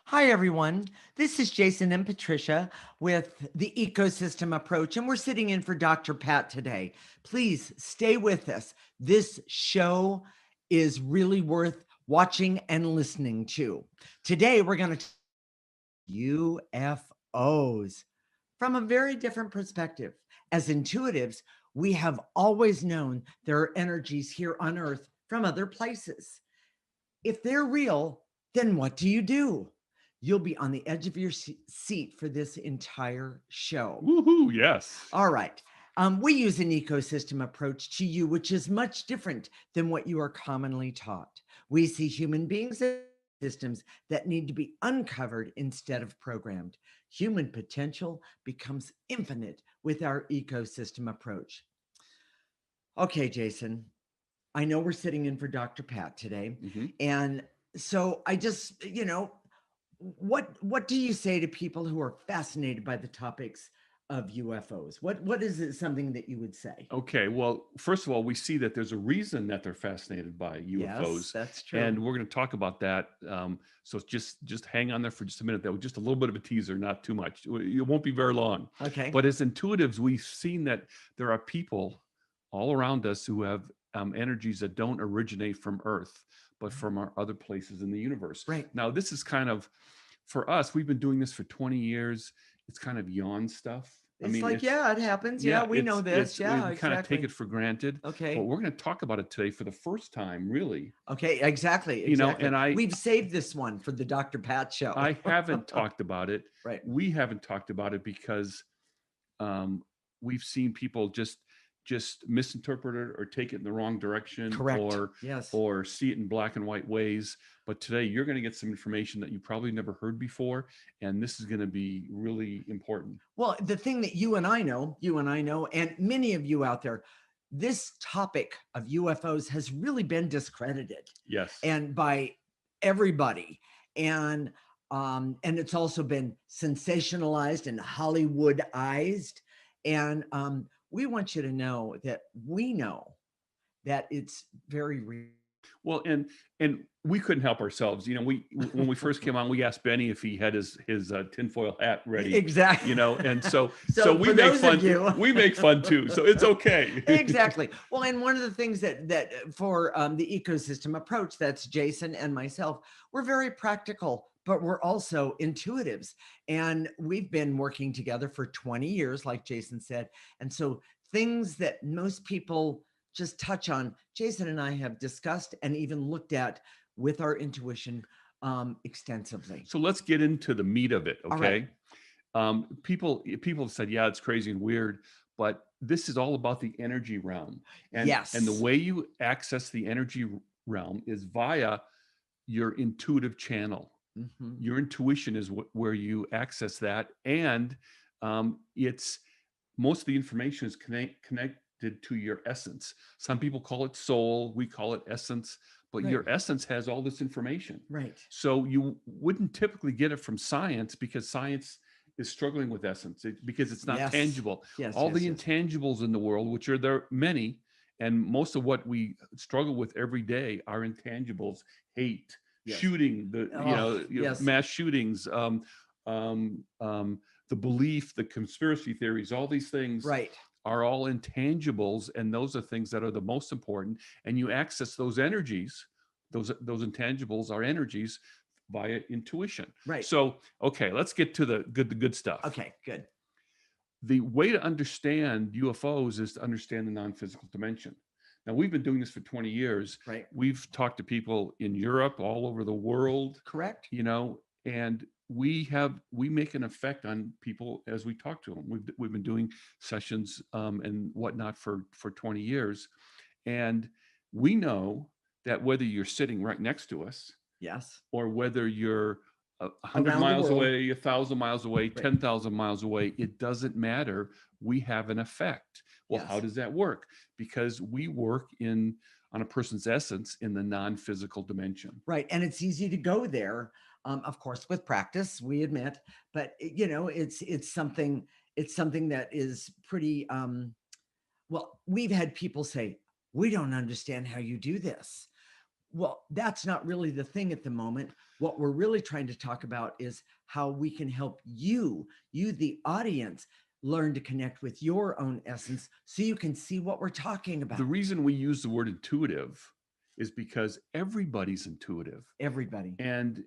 Hi, everyone. This is Jason and Patricia with the ecosystem approach, and we're sitting in for Dr. Pat today. Please stay with us. This show is really worth watching and listening to. Today, we're going to UFOs from a very different perspective. As intuitives, we have always known there are energies here on Earth from other places. If they're real, then what do you do? You'll be on the edge of your seat for this entire show. Woohoo, yes. All right. We use an ecosystem approach to you, which is much different than what you are commonly taught. We see human beings as systems that need to be uncovered instead of programmed. Human potential becomes infinite with our ecosystem approach. Okay, Jason, I know we're sitting in for Dr. Pat today. And so I just, what do you say to people who are fascinated by the topics of UFOs? What is it, something that you would say? Okay, well, first of all, we see that there's a reason that they're fascinated by UFOs. Yes, that's true. And we're going to talk about that. So just hang on there for just a minute. That was just a little bit of a teaser, not too much. It won't be very long. Okay. But as intuitives, we've seen that there are people all around us who have energies that don't originate from Earth, but from our other places in the universe. Right. Now, this is kind of, for us, we've been doing this for 20 years. It's kind of yawn stuff. It's like, yeah, it happens. Yeah, we know this. Yeah, we kind of take it for granted. Okay. But we're going to talk about it today for the first time, really. Okay, exactly. You know, and we've saved this one for the Dr. Pat show. I haven't talked about it. Right. We haven't talked about it because we've seen people just misinterpret it or take it in the wrong direction. Correct. Or see it in black and white ways. But today you're going to get some information that you probably never heard before, and this is going to be really important. Well, the thing that you and I know, and many of you out there, this topic of UFOs has really been discredited. Yes. And by everybody. And it's also been sensationalized and Hollywoodized. And we want you to know that we know that it's very real. Well, and we couldn't help ourselves. You know, when we first came on, we asked Benny if he had his tinfoil hat ready. Exactly. You know, and so we make fun. We make fun too, so it's okay. Exactly. Well, and one of the things that for the ecosystem approach, that's Jason and myself, we're very practical, but we're also intuitives, and we've been working together for 20 years, like Jason said, and so things that most people just touch on, Jason and I have discussed and even looked at with our intuition extensively. So let's get into the meat of it, okay? Right. People have said, yeah, it's crazy and weird, but this is all about the energy realm. And, yes. And the way you access the energy realm is via your intuitive channel. Mm-hmm. Your intuition is where you access that. And it's most of the information is connected to your essence. Some people call it soul, we call it essence, but your essence has all this information. Right. So you wouldn't typically get it from science because science is struggling with essence because it's not tangible. All the intangibles in the world, which are there many, and most of what we struggle with every day are intangibles: hate, shooting, mass shootings, the belief, the conspiracy theories, all these things. Right. Are all intangibles, and those are things that are the most important. And you access those energies, those intangibles are energies via intuition. Right. So, okay, let's get to the good stuff. Okay, good. The way to understand UFOs is to understand the non-physical dimension. Now, we've been doing this for 20 years. Right. We've talked to people in Europe, all over the world. Correct. You know, and we make an effect on people as we talk to them. We've been doing sessions and whatnot for 20 years. And we know that whether you're sitting right next to us, or whether you're 100 miles away, 1,000 miles away, 10,000 miles away, it doesn't matter. We have an effect. Well, how does that work? Because we work on a person's essence in the non-physical dimension. Right. And it's easy to go there, of course, with practice, we admit, but it's something, it's something that is pretty, well, we've had people say, we don't understand how you do this. Well, that's not really the thing at the moment. What we're really trying to talk about is how we can help you, the audience, learn to connect with your own essence so you can see what we're talking The about. reason we use the word intuitive is because everybody's intuitive. Everybody. And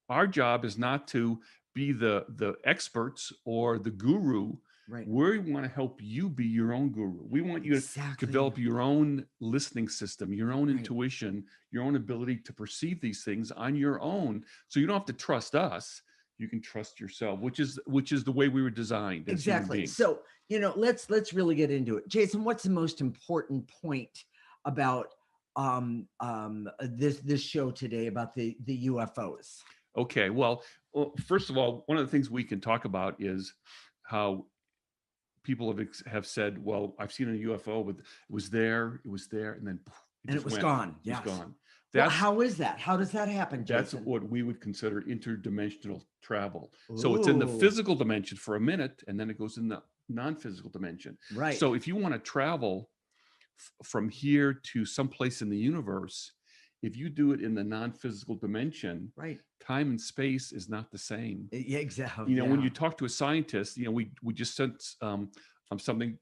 our job is not to be the experts or the guru. Right. We want to help you be your own guru. We want you to Exactly. develop your own listening system, your own Right. intuition, your own ability to perceive these things on your own. So you don't have to trust us. You can trust yourself, which is the way we were designed as human Exactly. beings. So, let's really get into it. Jason, what's the most important point about this show today about the UFOs? Okay, well, first of all, one of the things we can talk about is how people have said, "Well, I've seen a UFO, but it was there, and then poof, it And it just was went, gone. it was Yes. gone." Well, That's how is that? How does that happen, that's Jason? what we would consider interdimensional travel. So it's in the Ooh, physical dimension for a minute, and then it goes in the non-physical dimension. right. So if you want to travel from here to someplace in the universe, if you do it in the non-physical dimension, Right. time and space is not the same. Yeah, exactly. When Yeah. you talk to a scientist, we just sent something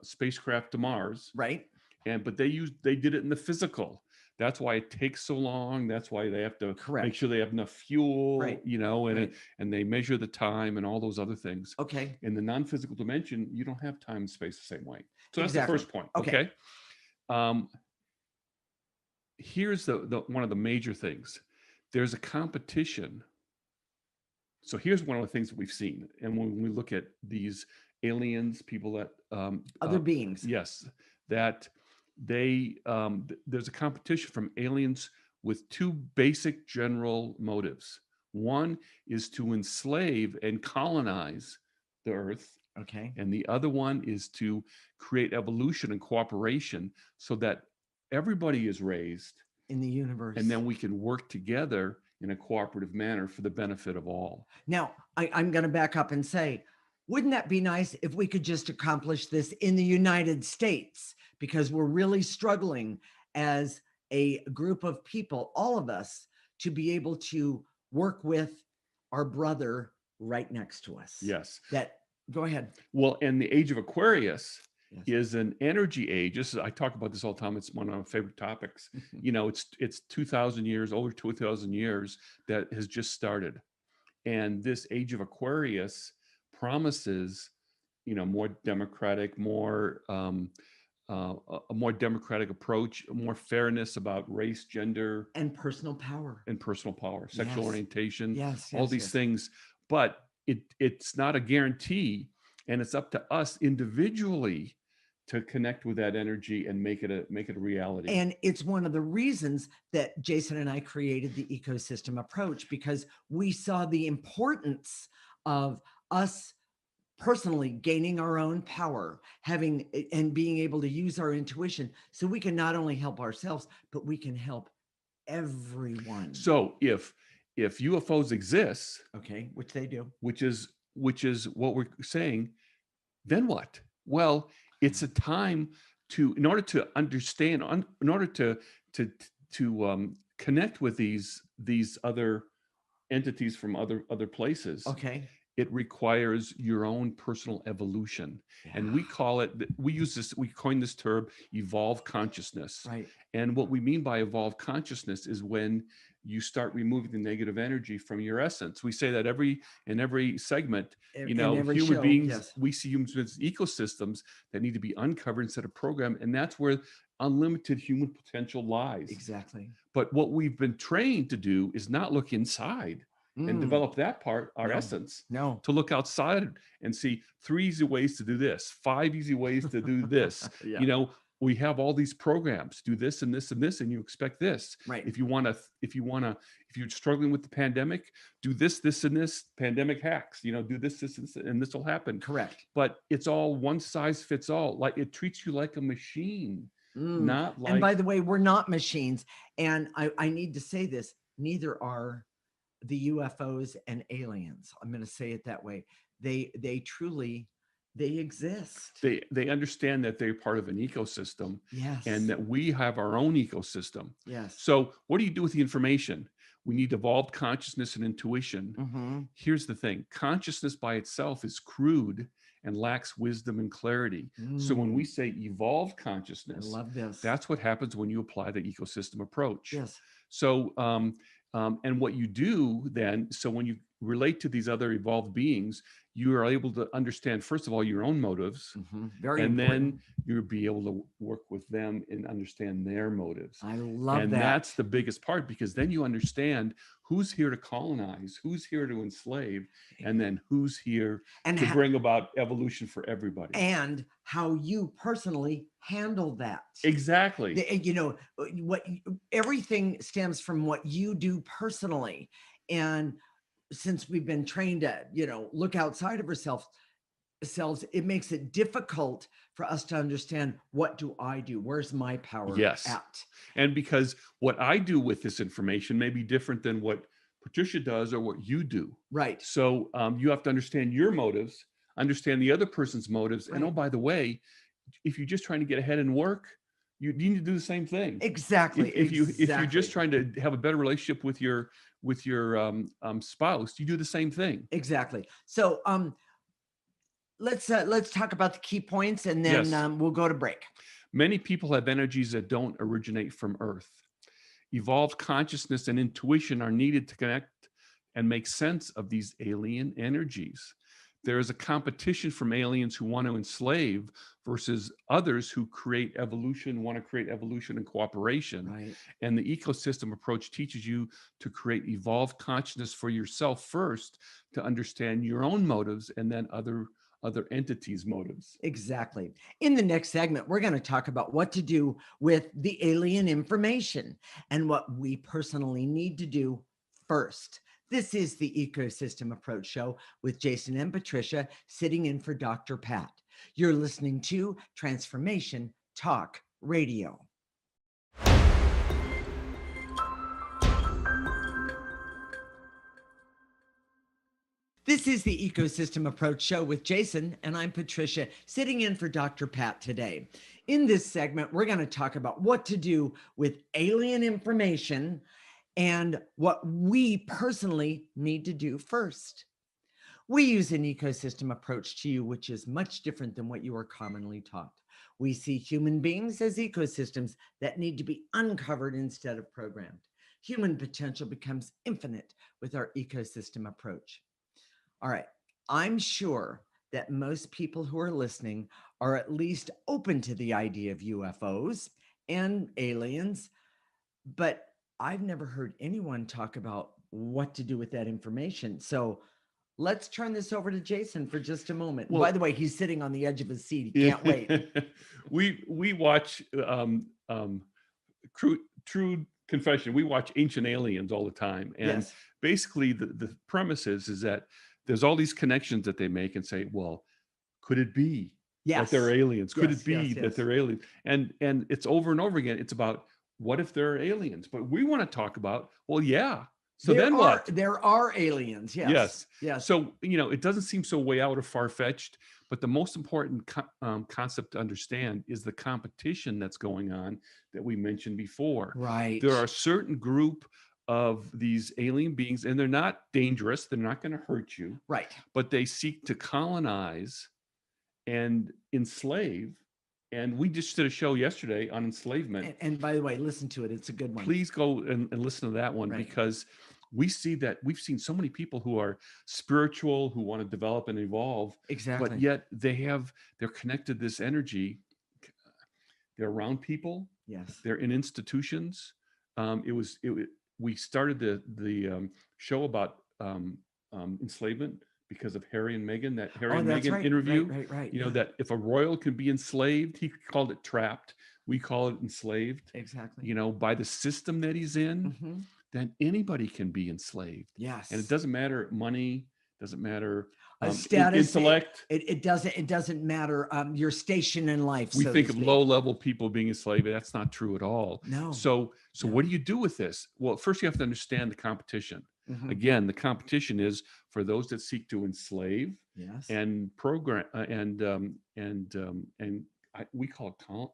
spacecraft to Mars, Right. but they did it in the physical. That's why it takes so long. That's why they have to make Correct. sure they have enough fuel, Right. and Right. and they measure the time and all those other things. Okay. In the non-physical dimension, you don't have time and space the same way. So that's the Exactly. first point. Okay. Okay. Um, Here's the one of the major things. There's a competition. So here's one of the things that we've seen, and when we look at these aliens, people that Other beings. yes, that there's a competition from aliens with two basic general motives. One is to enslave and colonize the earth, Okay. and the other one is to create evolution and cooperation so that everybody is raised, In the and universe. then we can work together in a cooperative manner for the benefit of all. Now, I'm going to back up and say, wouldn't that be nice if we could just accomplish this in the United States? Because we're really struggling as a group of people, all of us, to be able to work with our brother right next to us. Yes. Go ahead. Well, and the age of Aquarius Yes. is an energy age. I talk about this all the time. It's one of my favorite topics. It's 2,000 years, over 2,000 years that has just started. And this age of Aquarius promises, more democratic, a more democratic approach, more fairness about race, gender, And personal power. and personal power, sexual Yes. orientation, Yes. all Yes. these Yes. things. But it's not a guarantee, and it's up to us individually to connect with that energy and make it a reality. And it's one of the reasons that Jason and I created the ecosystem approach, because we saw the importance of us personally gaining our own power, having and being able to use our intuition so we can not only help ourselves, but we can help everyone. So if UFOs exist, Okay, which they do. which is what we're saying, then what? Well, it's a time in order to understand, in order to connect with these other entities from other places. Okay. It requires your own personal evolution. And we coined this term, evolve consciousness. Right. And what we mean by evolve consciousness is when you start removing the negative energy from your essence. We say that in every segment, In every human show, beings, yes. we see humans as ecosystems that need to be uncovered instead of programmed. And that's where unlimited human potential lies. Exactly. But what we've been trained to do is not look inside and develop that part, our essence, No. to look outside and see 3 easy ways to do this, 5 easy ways to do this. Yeah. We have all these programs, do this and this and this, and you expect this. Right. If you're struggling with the pandemic, do this, this, and this, pandemic hacks, do this, and this will happen. Correct. But it's all one size fits all. Like, it treats you like a machine, not like. And by the way, we're not machines. And I need to say this, neither are the UFOs and aliens. I'm going to say it that way. They truly, they exist. They understand that they're part of an ecosystem and Yes. that we have our own ecosystem. Yes. So what do you do with the information? We need evolved consciousness and intuition. Mm-hmm. Here's the thing: consciousness by itself is crude and lacks wisdom and clarity. So when we say evolved I consciousness, love this. that's what happens when you apply the ecosystem approach. Yes. So, and what you do then, so when you relate to these other evolved beings, you are able to understand, first of all, your own motives, Very and important. then you'll be able to work with them and understand their motives. I love And that. that's the biggest part, because then you understand who's here to colonize, who's here to enslave, and then who's here And to ha- bring about evolution for everybody. and how you personally handle that. Exactly. You know, what everything stems from what you do personally. And since we've been trained to, look outside of ourselves, it makes it difficult for us to understand, what do I do? Where's my power Yes. at? And because what I do with this information may be different than what Patricia does or what you do. Right. So you have to understand your motives, understand the other person's motives. And oh, Right. by the way, if you're just trying to get ahead and work, you need to do the same thing. Exactly. If you're just trying to have a better relationship with your spouse, you do the same thing. Exactly. So let's talk about the key points, and then Yes. we'll go to break. Many people have energies that don't originate from Earth. Evolved consciousness and intuition are needed to connect and make sense of these alien energies. There is a competition from aliens who want to enslave versus others who want to create evolution and cooperation. Right. And the ecosystem approach teaches you to create evolved consciousness for yourself first, to understand your own motives, and then other entities' motives. Exactly. In the next segment, we're going to talk about what to do with the alien information and what we personally need to do first. This is the Ecosystem Approach Show with Jason and Patricia, sitting in for Dr. Pat. You're listening to Transformation Talk Radio. This is the Ecosystem Approach Show with Jason, and I'm Patricia, sitting in for Dr. Pat today. In this segment, we're going to talk about what to do with alien information and what we personally need to do first. We use an ecosystem approach to you, which is much different than what you are commonly taught. We see human beings as ecosystems that need to be uncovered instead of programmed. Human potential becomes infinite with our ecosystem approach. All right. I'm sure that most people who are listening are at least open to the idea of UFOs and aliens, but I've never heard anyone talk about what to do with that information. So let's turn this over to Jason for just a moment. Well, by the way, he's sitting on the edge of his seat. He can't wait. We watch true confession. We watch Ancient Aliens all the time, and Yes. basically the premise is that there's all these connections that they make and say, well, could it be that they're aliens? Could it be that they're aliens? And it's over and over again. It's about, what if there are aliens? But we want to talk about, well, yeah. So what? There are aliens. Yes. Yes. So, it doesn't seem so way out or far-fetched, but the most important concept to understand is the competition that's going on that we mentioned before. Right. There are a certain group of these alien beings, and they're not dangerous. They're not going to hurt you. Right. But they seek to colonize and enslave. And we just did a show yesterday on enslavement. And by the way, listen to it. It's a good one. Please go and listen to that one, Right. because we've seen so many people who are spiritual, who want to develop and evolve. Exactly. But yet they're connected to this energy. They're around people. Yes. They're in institutions. We started the show about enslavement because of Harry and Meghan, that Harry and Meghan interview. Right. You know, that if a royal can be enslaved, he called it trapped. We call it enslaved. Exactly. By the system that he's in, Mm-hmm. then anybody can be enslaved. Yes. And it doesn't matter money, doesn't matter status, intellect. It doesn't matter your station in life. We think of low-level people being enslaved, but that's not true at all. No. So what do you do with this? Well, first you have to understand the competition. Mhm. Again, the competition is for those that seek to enslave Yes. and program and we call it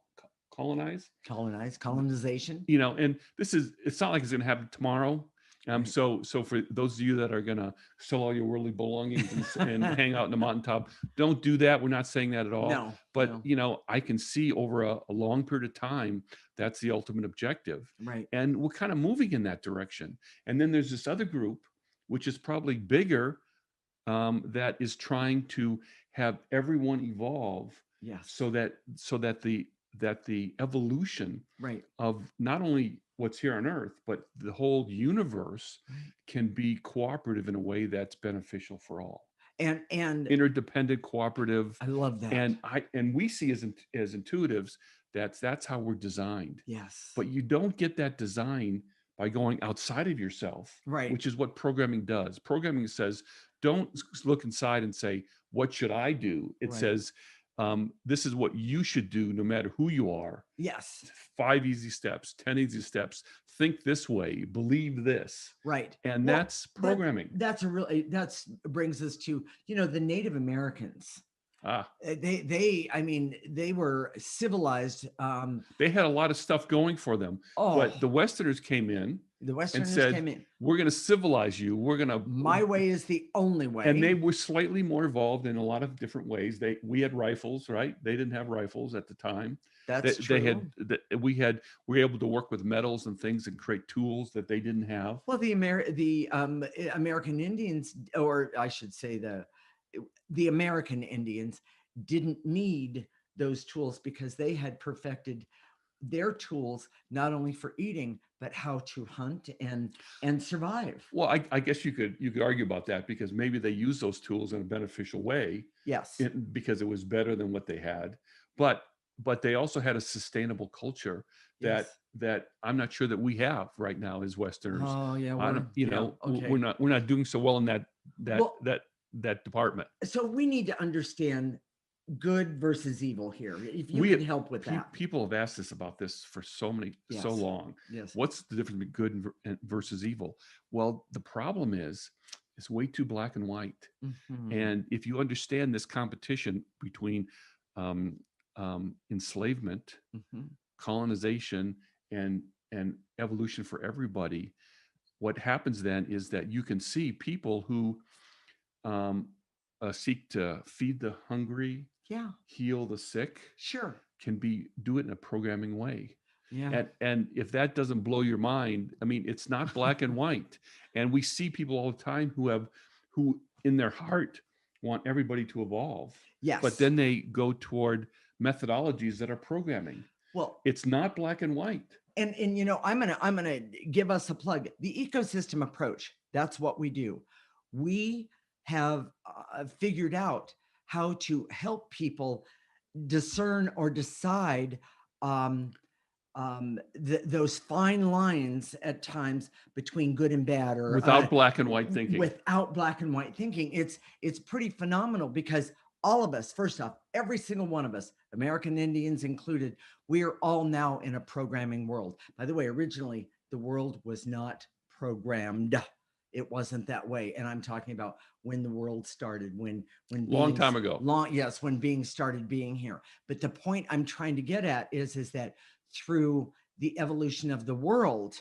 colonize. Colonization. And it's not like it's going to happen tomorrow. Right. So for those of you that are going to sell all your worldly belongings and hang out in the mountaintop, don't do that. We're not saying that at all. No, But, no. I can see over a long period of time, that's the ultimate objective. Right. And we're kind of moving in that direction. And then there's this other group, which is probably bigger, that is trying to have everyone evolve Yes. so that the evolution Right. of not only what's here on Earth, but the whole universe Right. can be cooperative in a way that's beneficial for all. And Interdependent, cooperative, I love that. and we see as intuitives that's how we're designed. Yes. But you don't get that design by going outside of yourself, Right. which is what programming does. Programming says, don't look inside and say, what should I do? It Right. says, this is what you should do no matter who you are. Yes. 5 easy steps, 10 easy steps. Think this way, believe this. Right. And Well, that's programming. that's brings us to, the Native Americans. Ah, I mean, they were civilized. they had a lot of stuff going for them. Oh, But the Westerners came in the and Westerners said, came in. we're going to civilize you. We're going to. My way is the only way. And they were slightly more involved in a lot of different ways. We had rifles, right? They didn't have rifles at the time. That's They true. had we were able to work with metals and things and create tools that they didn't have. Well, the American Indians, or I should say the American Indians, didn't need those tools because they had perfected their tools not only for eating but how to hunt and survive. Well, I guess you could argue about that because maybe they used those tools in a beneficial way Yes. because it was better than what they had. But they also had a sustainable culture that Yes. that I'm not sure that we have right now as Westerners. Oh yeah, I don't, okay. we're not doing so well in that Well, department. so we need to understand good versus evil here. If you We could help with that. People have asked us about this for so Yes. long. Yes. What's the difference between good versus evil? Well, the problem is it's way too black and white. Mhm. And if you understand this competition between um, enslavement, Mhm. colonization, and evolution for everybody, what happens then is that you can see people who um, seek to feed the hungry, Yeah, heal the sick, sure. can do it in a programming way. Yeah. And if that doesn't blow your mind, I mean, it's not black and white. And we see people all the time who in their heart want everybody to evolve, Yes. but then they go toward methodologies that are programming. Well, It's not black and white. and I'm gonna give us a plug. The ecosystem approach. That's what we do. We have figured out how to help people discern or decide those fine lines at times between good and bad, or Without black and white thinking. without black and white thinking. It's pretty phenomenal because all of us, first off, every single one of us, American Indians included, we are all now in a programming world. By the way, originally the world was not programmed. It wasn't that way. And I'm talking about when the world started, when Long beings, time ago. yes, when beings started being here. But the point I'm trying to get at is that through the evolution of the world,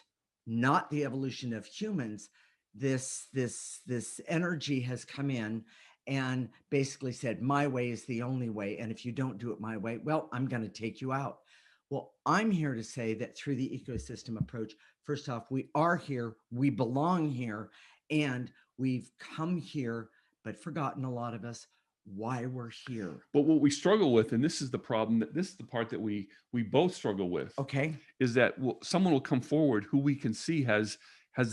not the evolution of humans, this energy has come in and basically said, my way is the only way. And if you don't do it my way, well, I'm going to take you out. Well, I'm here to say that through the ecosystem approach, first off, we are here, we belong here, and we've come here, but forgotten, a lot of us, why we're here. But what we struggle with, and this is the problem, that this is the part that we both struggle with, Okay. is that someone will come forward who we can see has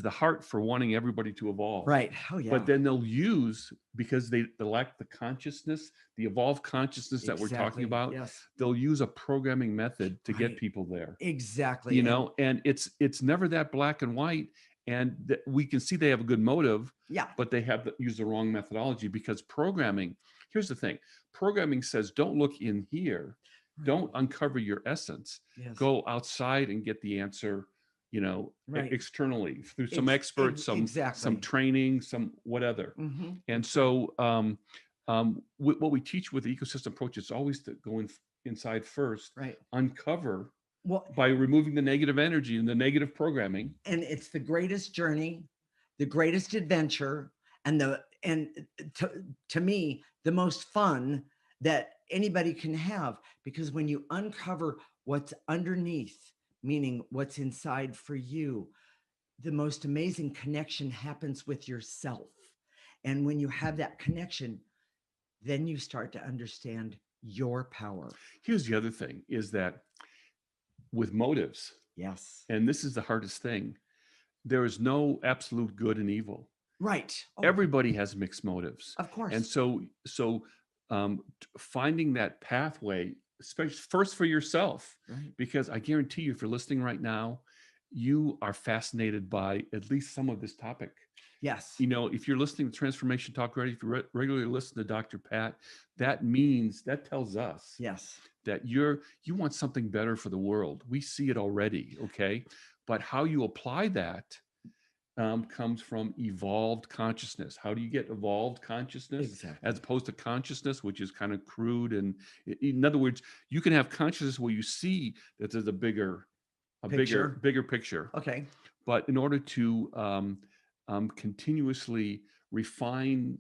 the heart for wanting everybody to evolve. Right. Oh yeah. But then they'll use, because they lack the consciousness, the evolved consciousness that we're talking Exactly. about, Yes. they'll use a programming method to get Right. people there. Exactly. And it's never that black and white. And we can see they have a good motive, Yeah. but they have used the wrong methodology, because programming, here's the thing, programming says, don't look in here. Right. Don't uncover your essence. Yes. Go outside and get the answer Right. externally through some experts, some Exactly. training, some whatever. And That's right. so what we teach with the ecosystem approach is always to go inside first, Right. uncover Well, by removing the negative energy and the negative programming. and it's the greatest journey, the greatest adventure, and to, to me, the most fun that anybody can have, because when you uncover what's underneath, meaning what's inside for you, the most amazing connection happens with yourself. And when you have that connection, then you start to understand your power. Here's the other thing is that with motives, Yes. and this is the hardest thing, there is no absolute good and evil. Right. Oh, Everybody has mixed motives. of And course. finding that pathway, especially first for yourself, Right. because I guarantee you, if you're listening right now, you are fascinated by at least some of this topic. Yes. If you're listening to Transformation Talk Radio, if you regularly listen to Dr. Pat, that tells us Yes. that you want something better for the world. We see it already, okay? But how you apply that comes from evolved consciousness. How do you get evolved consciousness as Exactly. opposed to consciousness, which is kind of crude? And in other words, you can have consciousness where you see that there's a bigger, Picture. bigger picture. Okay. But in order to continuously refine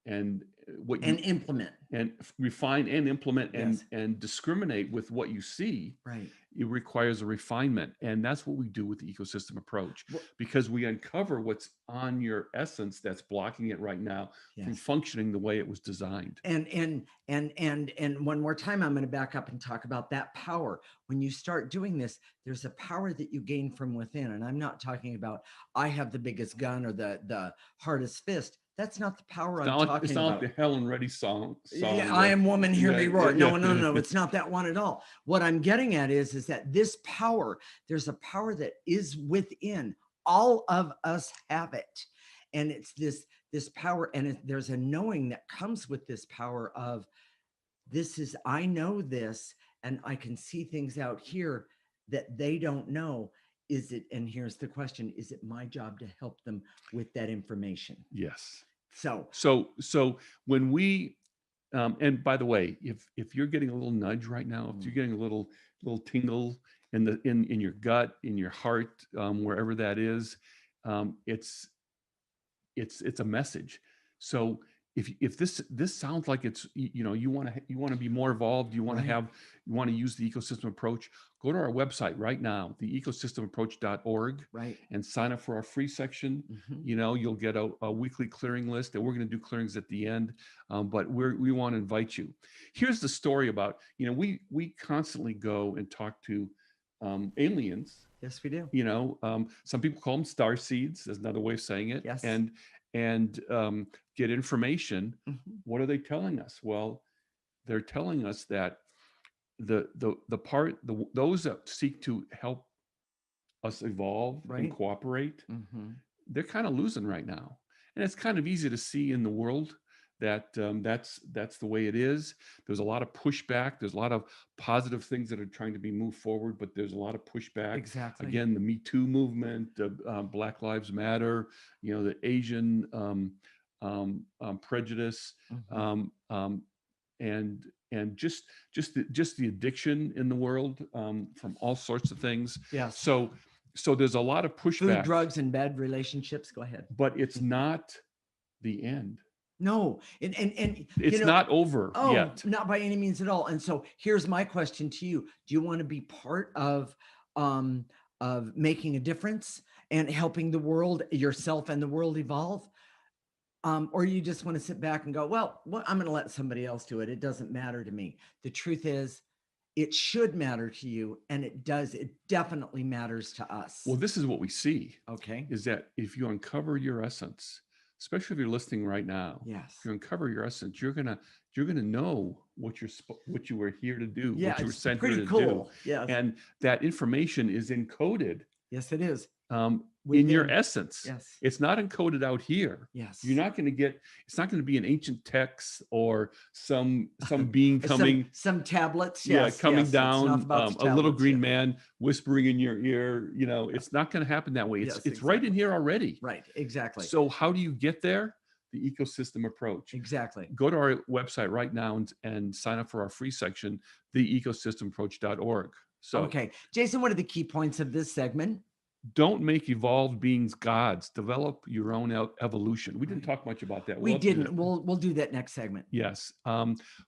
and what And you implement. and refine and implement Yes. and discriminate with what you see, Right. it requires a refinement. And that's what we do with the ecosystem approach, Well, because we uncover what's on your essence that's blocking it right now from yes. functioning the way it was designed. And one more time, I'm going to back up and talk about that power. When you start doing this, there's a power that you gain from within. And I'm not talking about I have the biggest gun or the hardest fist. That's not the power I'm It's talking not like about. the Helen Reddy song. Yeah, I am woman, hear me roar. Yeah, No, no, no, no, it's not that one at all. What I'm getting at is that this power, there's a power that is within. All of us have it. And it's this power, and there's a knowing that comes with this power of I know this, and I can see things out here that they don't know. And here's the question, is it my job to help them with that information? yes. So, So when we and by the way, if you're getting a little nudge right now, if mm, you're getting a little tingle in your gut, in your heart, wherever that is, it's it's a message. So if this sounds like it's you want to be more involved, right, you want to use the ecosystem approach, go to our website right now, the ecosystemapproach.org, right. and sign up for our free section. Mhm. You'll get a weekly clearing list, and we're going to do clearings at the end. But we want to invite you. Here's the story about we constantly go and talk to aliens. Yes, we do. Some people call them star seeds. There's another way of saying it. Yes. And get information. Mhm. What are they telling us? Well, they're telling us that those that seek to help us evolve and Right. cooperate, Mhm. they're kind of losing right now. And it's kind of easy to see in the world that that's the way it is. There's a lot of pushback. There's a lot of positive things that are trying to be moved forward, but there's a lot of pushback. Exactly. Again, the Me Too movement, Black Lives Matter, the Asian prejudice, Mhm. um, um, and just the addiction in the world, from all sorts of things. Yes. So there's a lot of Food, pushback, drugs, and bad relationships. Go ahead. but it's not the end. No, and It's not over oh, yet. not by any means at all. And so here's my question to you: do you want to be part um of making a difference and helping the world, yourself, and the world evolve? Or you just want to sit back and go, well, I'm going to let somebody else do it. It doesn't matter to me. The truth is, it should matter to you, and it does. It definitely matters to us. Well, this is what we see, Okay. is that if you uncover your essence, especially if you're listening right now, if Yes. you uncover your essence, you're gonna know what you were here to do, Yeah, what you were it's sent here pretty to do, cool. Yes. and that information is encoded Yes, it is. in your Within. essence. Yes. It's not encoded out here. You're Yes. not going to get, it's not going to be an ancient text or some being coming, Some tablets. yeah, Yes. coming Yes. It's not down, about the a little tablets. green Yeah. man whispering in your ear. It's not going to happen that way. Yes. It's right in Exactly. here already. Right. Exactly. So how do you get there? The ecosystem approach. Exactly. Go to our website right now and sign up for our free section, theecosystemapproach.org. So Okay. Jason, what are the key points of this segment? don't make evolved beings gods. Develop your own evolution. We didn't Right. talk much about that. We We'll have to do didn't. that. We'll do that next segment. Yes.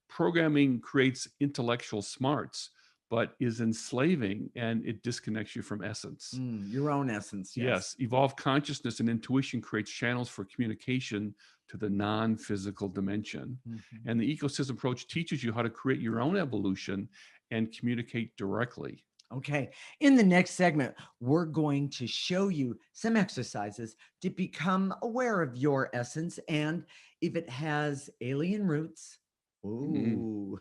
Programming creates intellectual smarts, but is enslaving and it disconnects you from essence. Your own essence. Yes. Yes. Evolved consciousness and intuition creates channels for communication to the non-physical dimension. Mhm. And the ecosystem approach teaches you how to create your own evolution and communicate directly. Okay. In the next segment, we're going to show you some exercises to become aware of your essence and if it has alien roots. Mm. Ooh.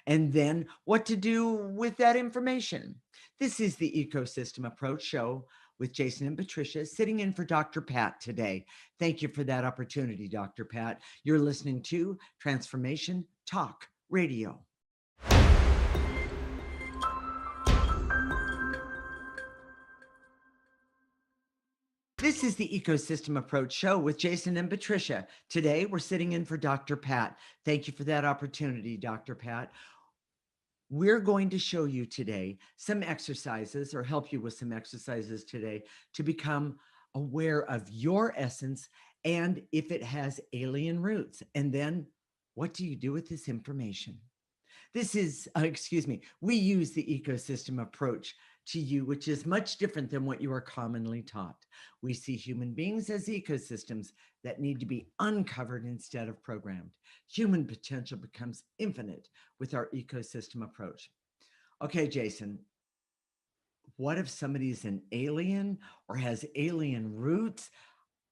And then what to do with that information. This is the Ecosystem Approach Show with Jason and Patricia sitting in for Dr. Pat today. Thank you for that opportunity, Dr. Pat. You're listening to Transformation Talk Radio. This is the Ecosystem Approach Show with Jason and Patricia. Today, we're sitting in for Dr. Pat. Thank you for that opportunity, Dr. Pat. We're going to show you today some exercises or help you with some exercises today to become aware of your essence and if it has alien roots. And then what do you do with this information? This is, excuse me, we use the ecosystem approach to you, which is much different than what you are commonly taught. We see human beings as ecosystems that need to be uncovered instead of programmed. Human potential becomes infinite with our ecosystem approach. Okay, Jason, what if somebody's an alien or has alien roots?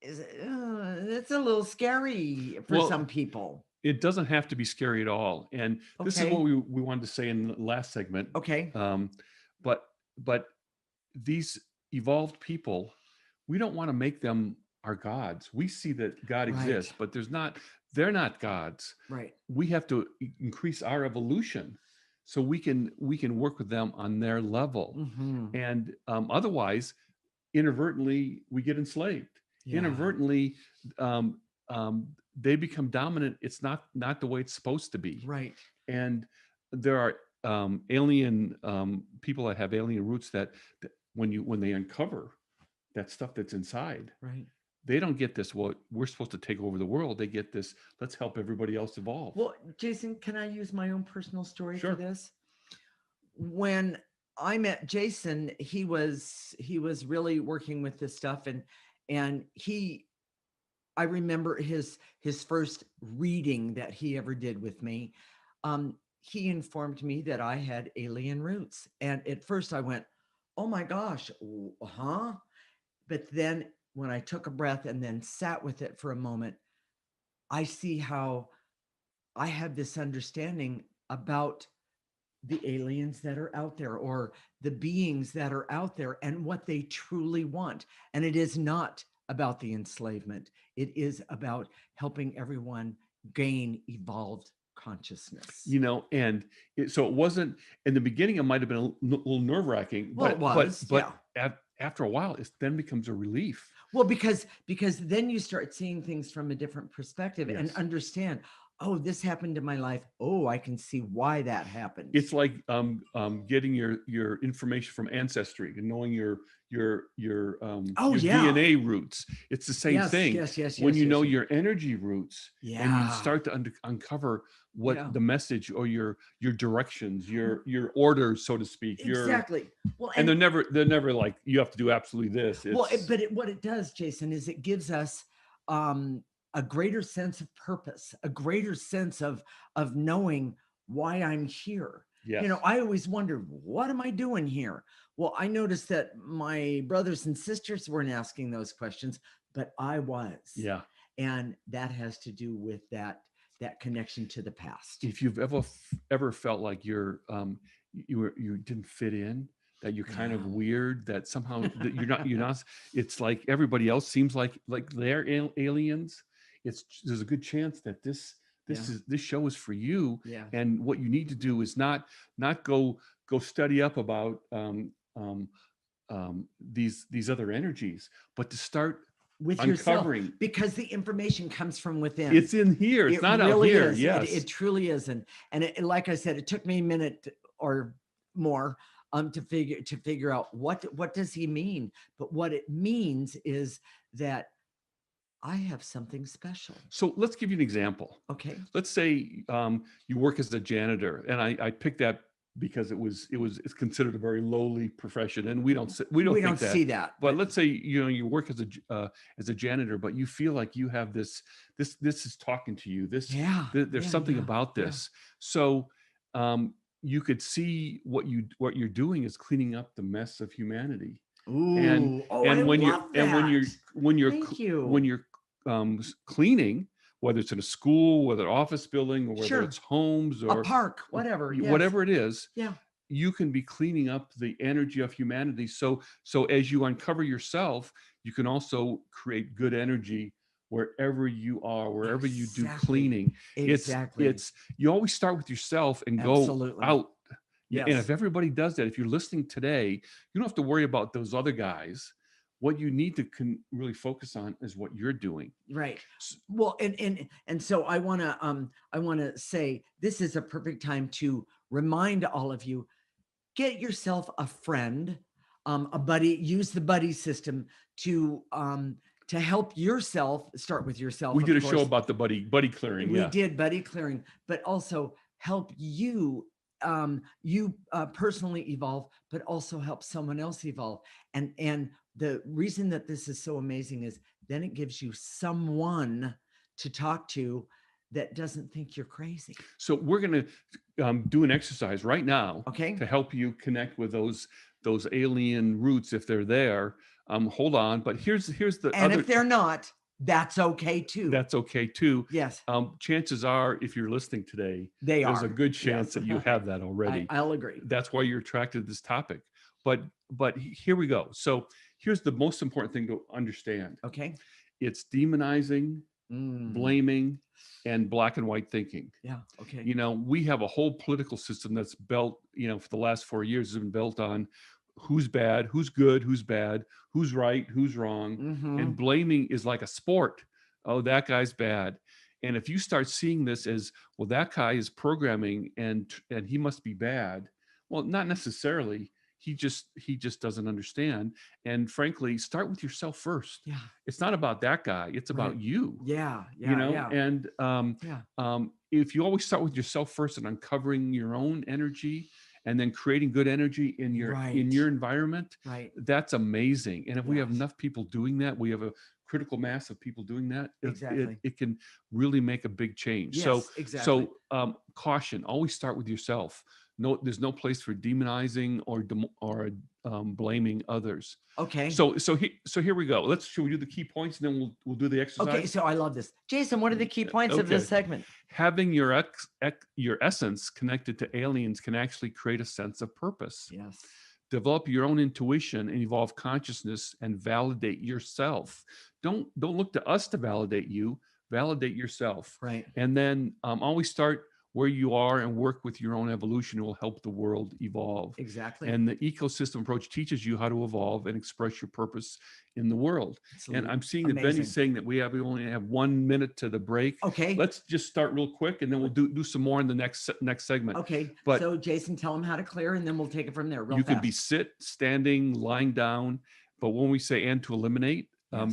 It's a little scary for Well, some people. it doesn't have to be scary at all. And this is what Okay. we wanted to say in the last segment. Okay. Um, but but these evolved people, we don't want to make them our gods. We see that God Right. exists, but they're not gods. Right. We have to increase our evolution so we can work with them on their level. Mm-hmm. And otherwise, inadvertently, we get enslaved. Yeah. Inadvertently, um, they become dominant. It's not the way it's supposed to be. Right. And there are alien people that have alien roots that when they uncover that stuff that's inside, Right. they don't get this. Well, we're supposed to take over the world. They get this. Let's help everybody else evolve. Well, Jason, can I use my own personal story for Sure. this? When I met Jason, he was really working with this stuff and I remember his first reading that he ever did with me. He informed me that I had alien roots. And at first I went, "Oh my gosh, huh?" But then when I took a breath and then sat with it for a moment, I see how I have this understanding about the aliens that are out there or the beings that are out there and what they truly want. And it is not about the enslavement, it is about helping everyone gain evolved consciousness. And so it wasn't in the beginning. It might have been a little nerve wracking, Well, it was, yeah. after a while, it then becomes a relief. Well, because then you start seeing things from a different perspective and Yes. understand, oh, this happened in my life. Oh, I can see why that happened. It's like getting your information from Ancestry and knowing your Oh, your yeah. DNA roots. It's the same Yes, thing. yes, When you yes, know yes. your energy roots and you Yeah. start to uncover what Yeah. the message or your directions, your orders, so to speak. Exactly. Well, And they're never like you have to do absolutely this. well, what it does, Jason, is it gives us a greater sense of purpose, a greater sense of knowing why I'm here. Yes. I always wondered, what am I doing here? Well, I noticed that my brothers and sisters weren't asking those questions, but I was. Yeah. And that has to do with that connection to the past. If you've ever felt like you didn't fit in, that you're kind of Yeah. weird, that somehow that you're not, it's like everybody else seems like they're aliens. There's a good chance that Yeah. this show is for you. Yeah. And what you need to do is not go study up about um, these other energies, but to start With yourself, uncovering. because the information comes from within. It's in here. It's It not out really here. is. Yes. It truly is. And like I said, it took me a minute or more to figure out what does he mean. But what it means is that I have something special. So let's give you an example. Okay. Let's say you work as a janitor, and I picked that because it's considered a very lowly profession, and we don't We think don't that. see that. But let's say you work as a janitor, but you feel like you have this is talking to you. Yeah. There's Yeah. something Yeah. about Yeah. this. So you could see what you're doing is cleaning up the mess of humanity. And Ooh. Oh, I love that. Thank you. when you're cleaning, whether it's in a school, whether office building, or whether Sure. it's homes A or park, whatever. Yes. whatever it is, Yeah. you can be cleaning up the energy of humanity. So as you uncover yourself, you can also create good energy wherever you are, wherever you do Exactly. cleaning. Exactly. It's you always start with yourself and go Absolutely. out. And Yes. if everybody does that, if you're listening today, you don't have to worry about those other guys. What you need to really focus on is what you're doing. Right. Well, and so I want to say this is a perfect time to remind all of you, get yourself a friend, a buddy, use the buddy system to help yourself. Start with yourself. We did a course. show about the buddy clearing. We did buddy clearing, but also help you personally evolve, but also help someone else evolve. And the reason that this is so amazing is then it gives you someone to talk to that doesn't think you're crazy. So we're going to do an exercise right now, okay, to help you connect with those alien roots if they're there. Hold on, but here's the and other. If they're not, that's okay too. That's okay too. Yes. Chances are, if you're listening today, there's a good chance that you have that already. I'll agree. That's why you're attracted to this topic. But here we go. So here's the most important thing to understand. Okay. It's demonizing, blaming, and black and white thinking. Yeah. Okay. We have a whole political system that's built, for the last 4 years has been built on who's bad, who's good, who's bad, who's right, who's wrong. And blaming is like a sport. Oh, that guy's bad. And if you start seeing this as, well, that guy is programming and he must be bad. Well, not necessarily. He just doesn't understand. And frankly, start with yourself first. Yeah. It's not about that guy. It's about you. Yeah. And if you always start with yourself first and uncovering your own energy and then creating good energy in your environment, that's amazing. And if we have enough people doing that, we have a critical mass of people doing that, it can really make a big change. Yes, exactly. So caution, always start with yourself. No, there's no place for demonizing or blaming others. Okay. So here we go. Should we do the key points and then we'll do the exercise? Okay. So I love this, Jason. What are the key points of this segment? Having your essence connected to aliens can actually create a sense of purpose. Yes. Develop your own intuition and evolve consciousness and validate yourself. Don't look to us to validate you. Validate yourself. Right. And then always start where you are and work with your own evolution will help the world evolve. Exactly. And the ecosystem approach teaches you how to evolve and express your purpose in the world. Absolutely. And I'm seeing that Benny's saying that we only have 1 minute to the break. Okay. Let's just start real quick and then we'll do some more in the next segment. Okay. But so Jason, tell them how to clear and then we'll take it from there real fast. You can be sit, standing, lying down. But when we say and to eliminate,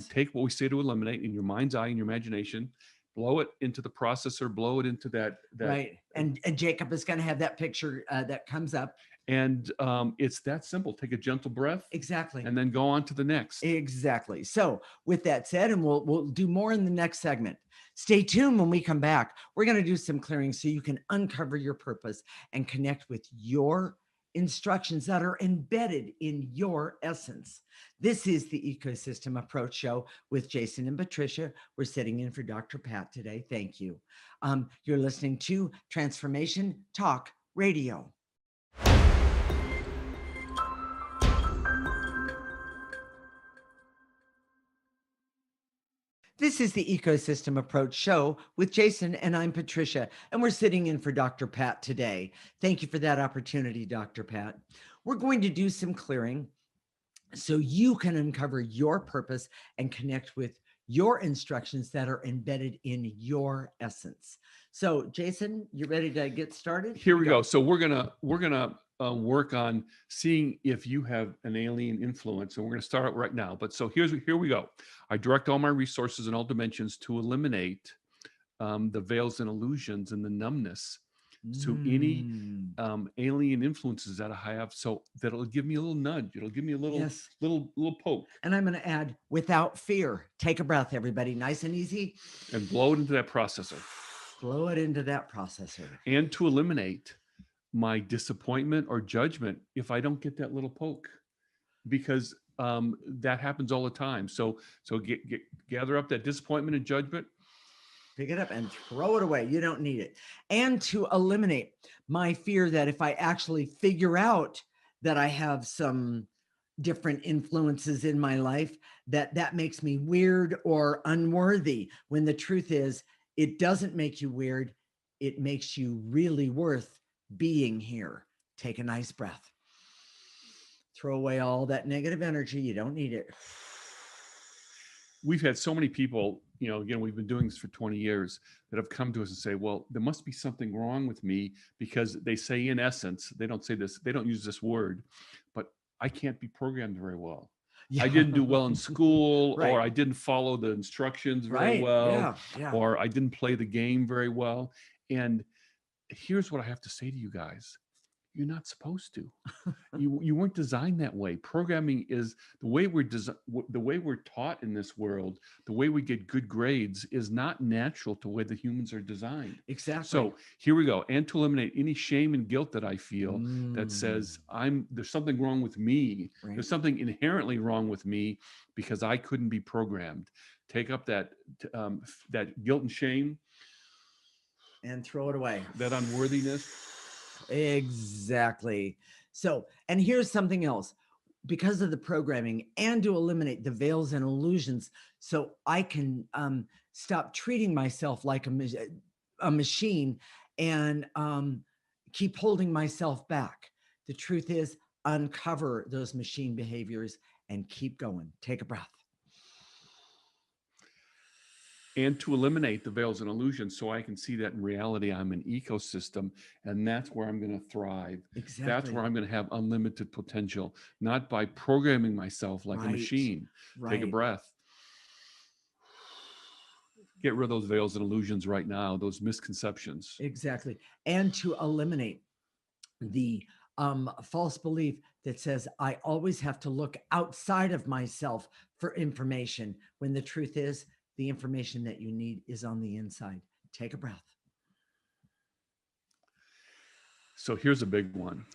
take what we say to eliminate in your mind's eye, in your imagination, blow it into the processor, blow it into that. Right. And Jacob is going to have that picture that comes up. And it's that simple. Take a gentle breath. Exactly. And then go on to the next. Exactly. So with that said, and we'll do more in the next segment. Stay tuned when we come back. We're going to do some clearing so you can uncover your purpose and connect with your instructions that are embedded in your essence. This is the Ecosystem Approach Show with Jason and Patricia. We're sitting in for Dr. Pat today. Thank you. You're listening to Transformation Talk Radio. This is the Ecosystem Approach Show with Jason, and I'm Patricia, and we're sitting in for Dr. Pat today. Thank you for that opportunity, Dr. Pat. We're going to do some clearing so you can uncover your purpose and connect with your instructions that are embedded in your essence. So, Jason, you ready to get started? Here we go. So we're gonna work on seeing if you have an alien influence, and we're gonna start out right now. But so here we go. I direct all my resources in all dimensions to eliminate the veils and illusions and the numbness to any Mm. alien influences that I have. So that'll give me a little nudge. It'll give me a little Yes. little poke, And I'm going to add without fear. Take a breath, everybody. Nice and easy. and blow it into that processor, Blow it into that processor. and to eliminate my disappointment or judgment if I don't get that little poke, because that happens all the time. So gather up that disappointment and judgment. Pick it up and throw it away. You don't need it. And to eliminate my fear that if I actually figure out that I have some different influences in my life, that makes me weird or unworthy, when the truth is it doesn't make you weird. It makes you really worth being here. Take a nice breath. Throw away all that negative energy. You don't need it. We've had so many people, again, we've been doing this for 20 years, that have come to us and say, well, there must be something wrong with me, because they say, in essence, they don't say this, they don't use this word, but I can't be programmed very well. Yeah. I didn't do well in school, Right. or I didn't follow the instructions very Right. well, Yeah. or I didn't play the game very well. And here's what I have to say to you guys. You're not supposed to. You weren't designed that way. Programming is the way the way we're taught in this world. The way we get good grades is not natural to the way the humans are designed. Exactly. So here we go. And to eliminate any shame and guilt that I feel that says there's something wrong with me. Right. There's something inherently wrong with me because I couldn't be programmed. Take up that guilt and shame, and throw it away. that unworthiness. Exactly. So, and here's something else. Because of the programming, and to eliminate the veils and illusions, so I can stop treating myself like a machine, and keep holding myself back. The truth is, uncover those machine behaviors and keep going. Take a breath. And to eliminate the veils and illusions, so I can see that in reality I'm an ecosystem, and that's where I'm going to thrive. Exactly. That's where I'm going to have unlimited potential, not by programming myself like a Right. machine. Right. Take a breath. Get rid of those veils and illusions right now, those misconceptions. Exactly. And to eliminate the false belief that says I always have to look outside of myself for information, when the truth is the information that you need is on the inside. Take a breath. So here's a big one.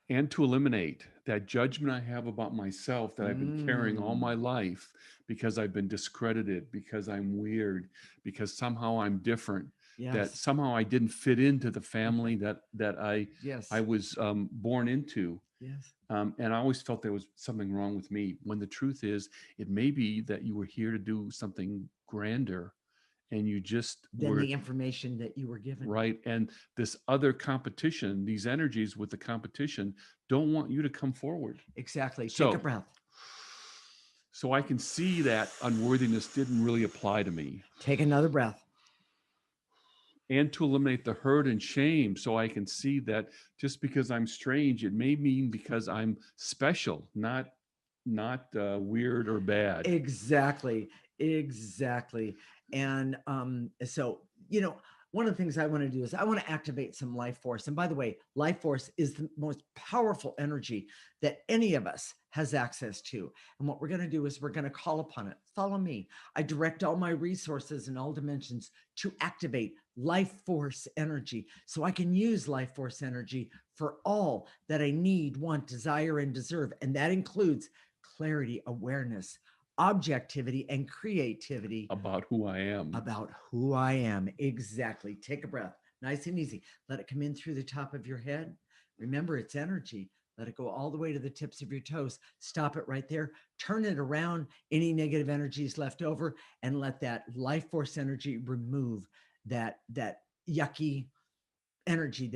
And to eliminate that judgment I have about myself that I've been carrying all my life, because I've been discredited, because I'm weird, because somehow I'm different, Yes. that somehow I didn't fit into the family that Yes. I was born into. Yes. And I always felt there was something wrong with me, when the truth is it may be that you were here to do something grander, and you just Then were the information that you were given. right. And this other competition, these energies with the competition, don't want you to come forward. Exactly. So- Take a breath. So I can see that unworthiness didn't really apply to me. Take another breath. And to eliminate the hurt and shame, so I can see that just because I'm strange, it may mean because I'm special, not weird or bad. Exactly. And so, one of the things I want to do is I want to activate some life force. And by the way, life force is the most powerful energy that any of us has access to. And what we're going to do is we're going to call upon it. Follow me. I direct all my resources in all dimensions to activate life force energy, so I can use life force energy for all that I need, want, desire, and deserve. And that includes clarity, awareness, objectivity, and creativity About who I am. Exactly. Take a breath. Nice and easy. Let it come in through the top of your head. Remember, it's energy. Let it go all the way to the tips of your toes. Stop it right there. Turn it around. Any negative energies left over, and let that life force energy remove that yucky energy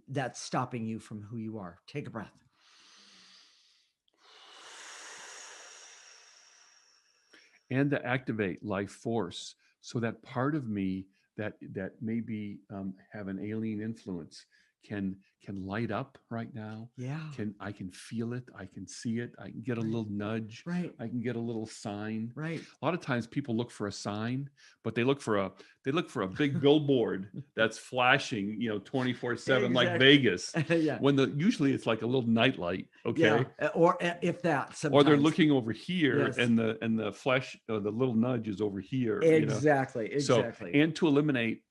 that's stopping you from who you are. Take a breath. And to activate life force, so that part of me that maybe have an alien influence can light up right now. Yeah. I can feel it, I can see it, I can get a Right. little nudge, Right. I can get a little sign. Right. A lot of times people look for a sign, but they look for a big billboard that's flashing, 24/7, like Exactly. Vegas, Yeah. when the usually it's like a little nightlight. Yeah. Okay. Or if that Or they're sometimes. looking over here, Yes. and the flash, the little nudge is over here. Exactly. So, Exactly. and to eliminate,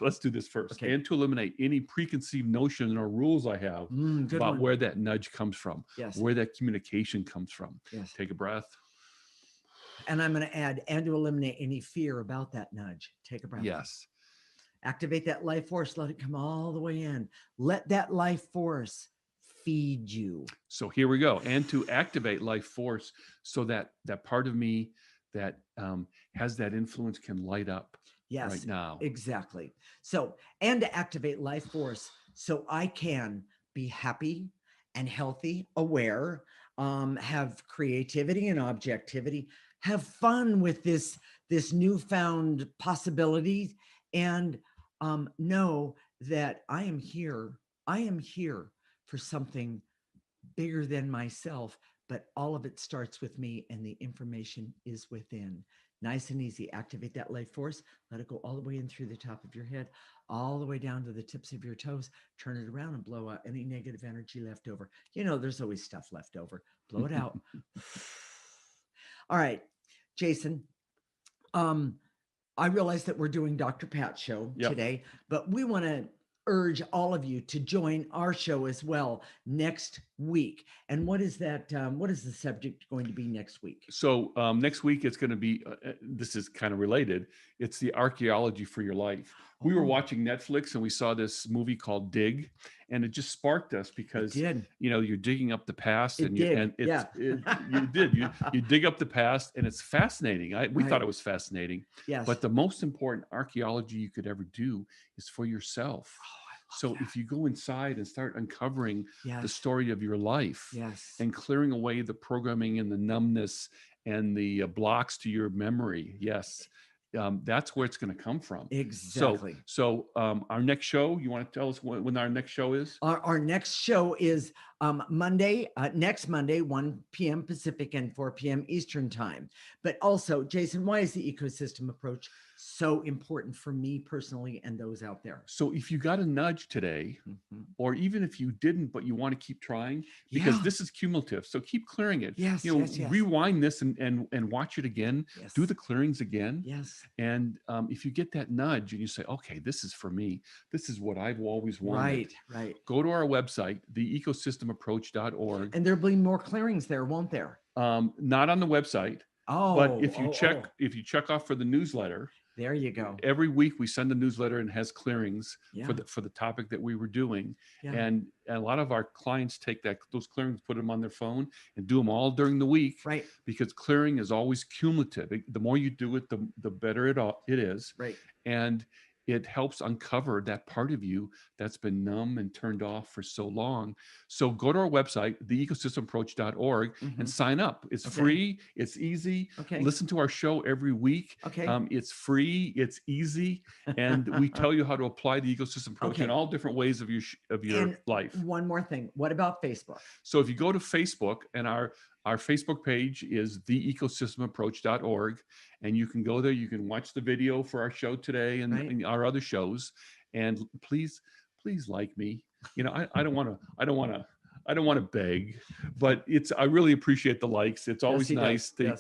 let's do this first, Okay. and to eliminate any preconceived notion or rules I have Good about one. where that nudge comes from, Yes. where that communication comes from. Yes. Take a breath. And I'm going to add, and to eliminate any fear about that nudge. Take a breath. Yes. Activate that life force. Let it come all the way in. Let that life force feed you. So here we go. And to activate life force, so that part of me that has that influence can light up Yes, right now. exactly. So, and to activate life force so I can be happy and healthy, aware, have creativity and objectivity, have fun with this newfound possibility, and know that I am here. I am here for something bigger than myself, but all of it starts with me, and the information is within. Nice and easy. Activate that life force. Let it go all the way in through the top of your head, all the way down to the tips of your toes. Turn it around and blow out any negative energy left over. There's always stuff left over. Blow it out. All right, Jason. Um, I realize that we're doing Dr. Pat's show Yep. today, but we want to urge all of you to join our show as well next week. And what is that? What is the subject going to be next week? So next week it's going to be, this is kind of related. It's the archaeology for your life. We were watching Netflix and we saw this movie called Dig, and it just sparked us because you're digging up the past, and you dig up the past, and it's fascinating. We thought it was fascinating. Yes. But the most important archaeology you could ever do is for yourself. So if you go inside and start uncovering the story of your life, and clearing away the programming and the numbness and the blocks to your memory, that's where it's going to come from. Exactly. So our next show, you want to tell us when our next show is? Our next show is Monday, next Monday, 1 p.m. Pacific and 4 p.m. Eastern time. But also, Jason, why is the ecosystem approach so important for me personally and those out there? So if you got a nudge today, or even if you didn't, but you want to keep trying, because this is cumulative. So keep clearing it. Yes. Rewind this and watch it again. Do the clearings again. Yes. And if you get that nudge and you say, okay, this is for me, this is what I've always wanted. Right. Go to our website, theecosystemapproach.org. And there'll be more clearings there, won't there? Not on the website. But if you check off for the newsletter, there you go. Every week we send a newsletter and has clearings for the topic that we were doing. And a lot of our clients take those clearings, put them on their phone, and do them all during the week. Right. Because clearing is always cumulative. The more you do it, the better it is. Right. And it helps uncover that part of you that's been numb and turned off for so long. So go to our website, theecosystemapproach.org, and sign up. It's free. It's easy. Listen to our show every week. It's free. It's easy. And we tell you how to apply the ecosystem approach in all different ways of your life. One more thing. What about Facebook? So if you go to Facebook, and our Facebook page is theecosystemapproach.org, and you can go there. You can watch the video for our show today and our other shows. And please like me. I don't want to beg, but I really appreciate the likes. It's always nice to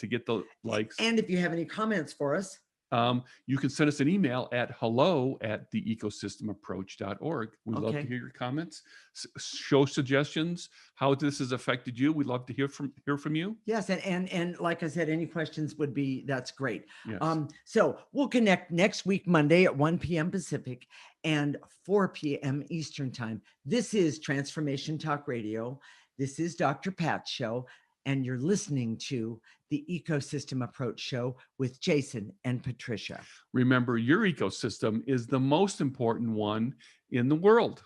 get the likes. And if you have any comments for us, You can send us an email at hello@theecosystemapproach.org. We'd love to Okay. hear your comments, show suggestions, how this has affected you. We'd love to hear from you. Yes, and like I said, any questions would be that's great. Yes. So we'll connect next week, Monday at 1 p.m. Pacific and 4 p.m. Eastern time. This is Transformation Talk Radio. This is Dr. Pat's show, and you're listening to the Ecosystem Approach Show with Jason and Patricia. Remember, your ecosystem is the most important one in the world.